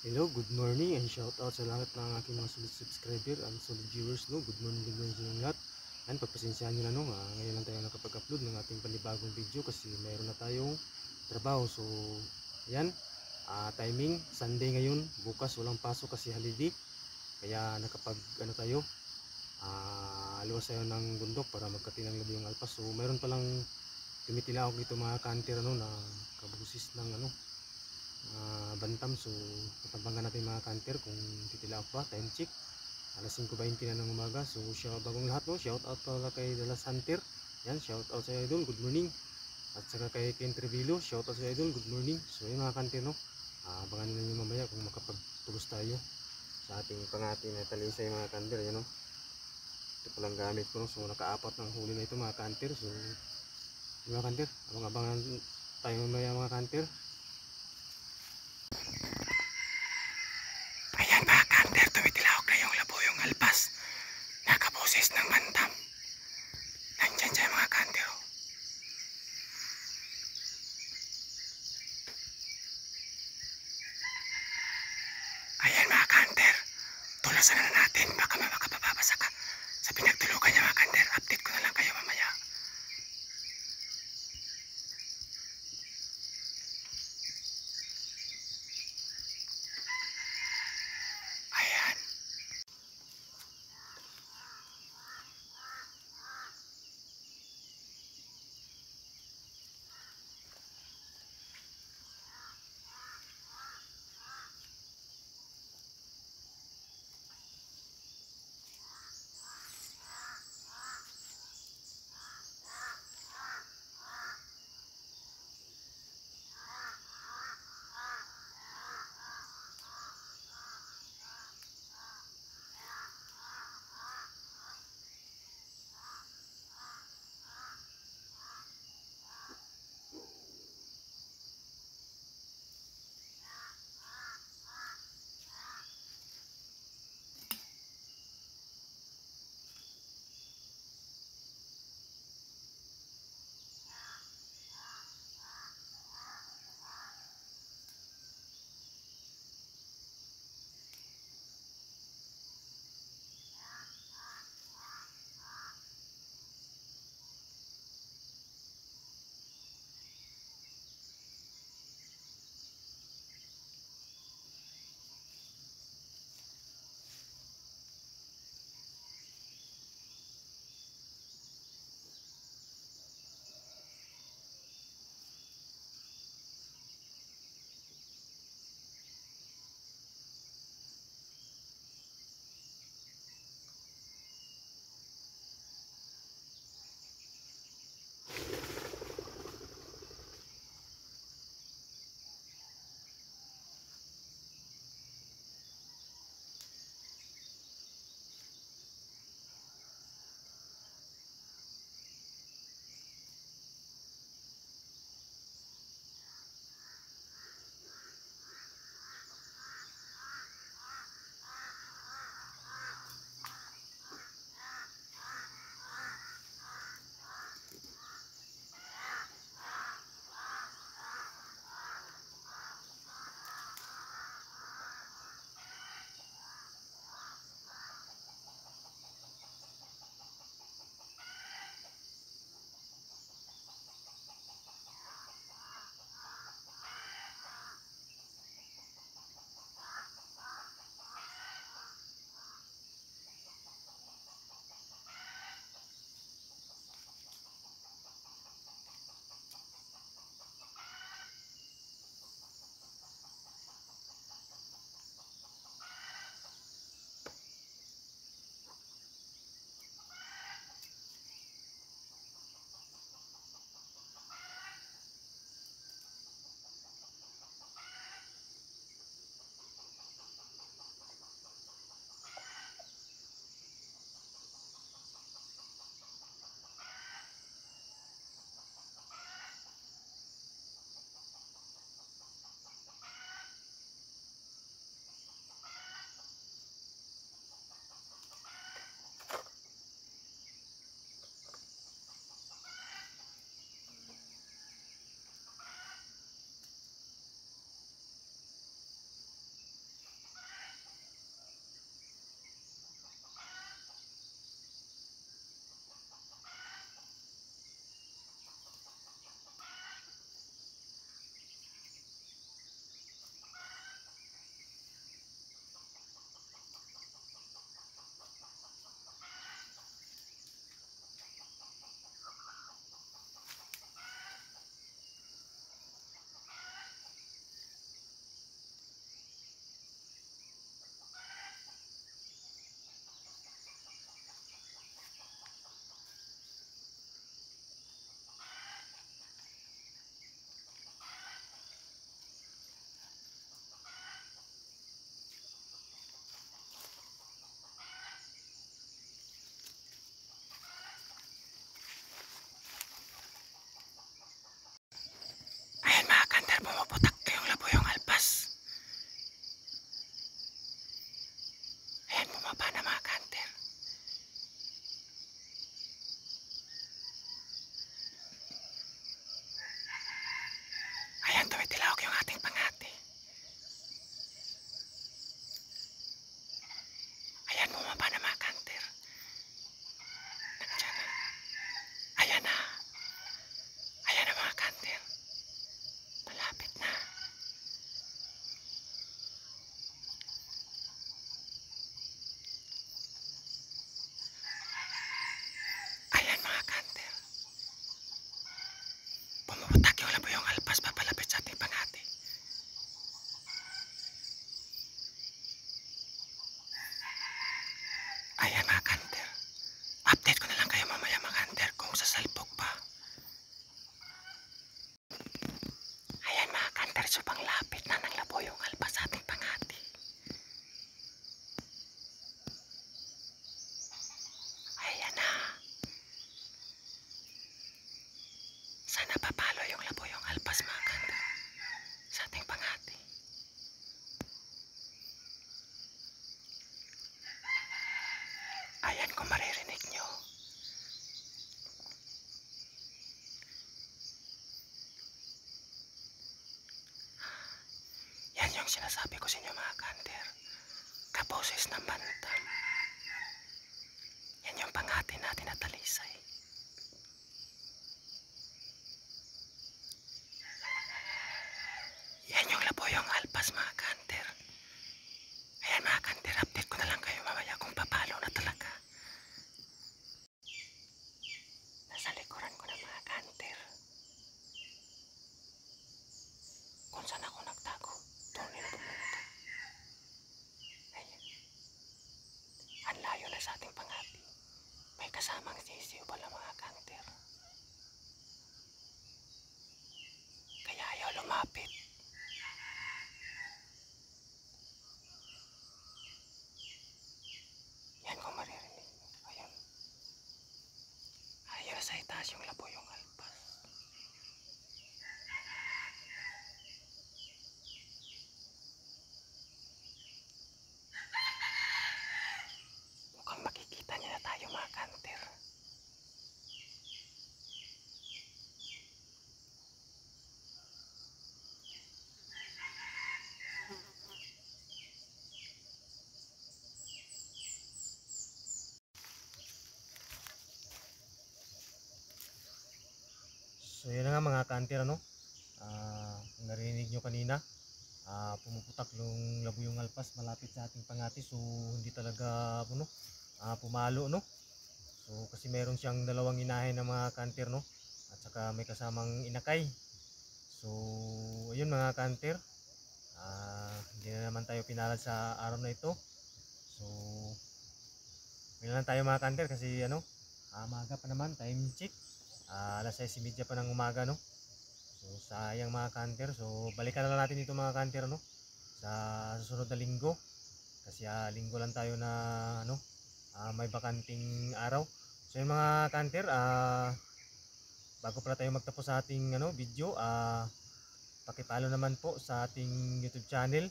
Hello, good morning and shout out sa lahat ng aking mga solid subscriber and solid viewers, no. Good morning sa inyong lahat. And pagpasensyahan niyo na, no, ngayon lang tayo nakapag-upload ng ating panibagong video kasi mayroon na tayong trabaho. So, yan, timing Sunday ngayon, bukas walang pasok kasi holiday. Kaya nakapag ano tayo, aluwas tayo ng bundok para magkatinang labi yung alpas. So, mayroon palang tumitilawag dito mga kanter, ano, na kabusis ng ano, bantam. So tatambangan natin mga kanter kung titilaok pa. Time check alas 5:20 na ng umaga. So bagong lahat, no, shout out pala kay Dallas Hunter, yan, shout out sa idol, good morning. At saka kay Ken Trevilo, shout out sa idol, good morning. So yun mga kanter, no, abangan nyo mamaya kung makapagtulos tayo sa ating pangati na talisay mga kanter. Yan, no, ito palang gamit ko, no. So nakaapat ng huli na ito mga kanter. So yun mga kanter, abangan tayo mamaya mga kanter. Ayan mga kanter, tumitilawag na yung labuyong alpas. Nakaboses ng bantam. Nandyan siya mga kanter. Ayan mga kanter, tulasan na natin. Baka mababasa ka sa pinagtulugan niya mga kanter. Update ko na lang kayo mamaya. Ayan. Tumitilawag yung ating pangati. Ayan, bumaba na mga kanter. Nandiyan na. Ayan na. Ayan na mga kanter. Malapit na. Ayan mga kanter. Pumuputak yung labuyong alpas papalapit sa ating pangati. Ayan mga kanter. Update ko na lang kayo mamaya mga kanter kung sasalpok pa. Ayan mga kanter, sobrang lapit na ng labuyong alpas sa ating pangati. Ayan na. Sana papalo yung labuyong alpas mga kanter sa ating pangati. Ayan kung maririnig nyo. Yan yung sinasabi ko sa inyo mga kanter. Kaboses ng bantam. Yan yung pangati natin na talisay. Yan yung labuyong alpas mga kanter. Ayan mga kanter, update ko na lang kayo mamaya kung papalo na talaga. Nasa likuran ko na mga kanter. Kung saan ako nagtago, doon nila pumunta. Ayan. Ang layo na sa ating pangati. May kasamang sisiw pala mga kanter. Kaya ayaw lumapit. Yan kung maririnig. Ayan. Ayan sa itaas yung labuyong alpas. Mukhang makikita niya na tayo mga kanter. So yun na nga mga kanter, ano, kung narinig nyo kanina, pumuputak yung labuyong alpas malapit sa ating pangati, so hindi talaga ano, pumalo, no. So kasi meron siyang dalawang inahin na mga kanter, no, at saka may kasamang inakay. So ayun mga kanter, hindi na naman tayo pinalad sa araw na ito. So may lang tayo mga kanter kasi ano, maaga pa naman, time check, alas 6:30 pa ng umaga, no. So sayang mga kanter, so balikan na lang natin dito mga kanter, no, sa susunod na linggo. Kasi linggo lang tayo na ano, may bakanting araw. So yung mga kanter, bago pala tayo magtapos sa ating ano, video, paki-follow naman po sa ating YouTube channel,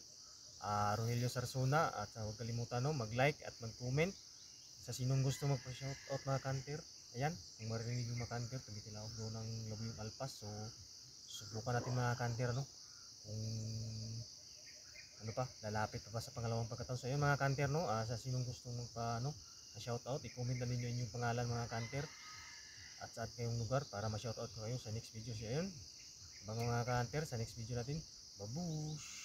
Rogelio Sarsuna, at huwag kalimutan, no, mag-like at mag-comment sa sinong gusto magpa-shoutout mga kanter. Ayan, kung marinig yung mga kanter, tumitilawag doon ng labuyong alpas. So subukan natin mga kanter, no, kung ano pa, lalapit pa ba sa pangalawang pagkataon. So ayun mga kanter, no, sa sinong gusto magpa ano, shoutout, i-comment na ninyo inyong pangalan mga kanter at saan kayong lugar para ma-shoutout ko kayo sa next video. So ayun, mga kanter, sa next video natin, babush!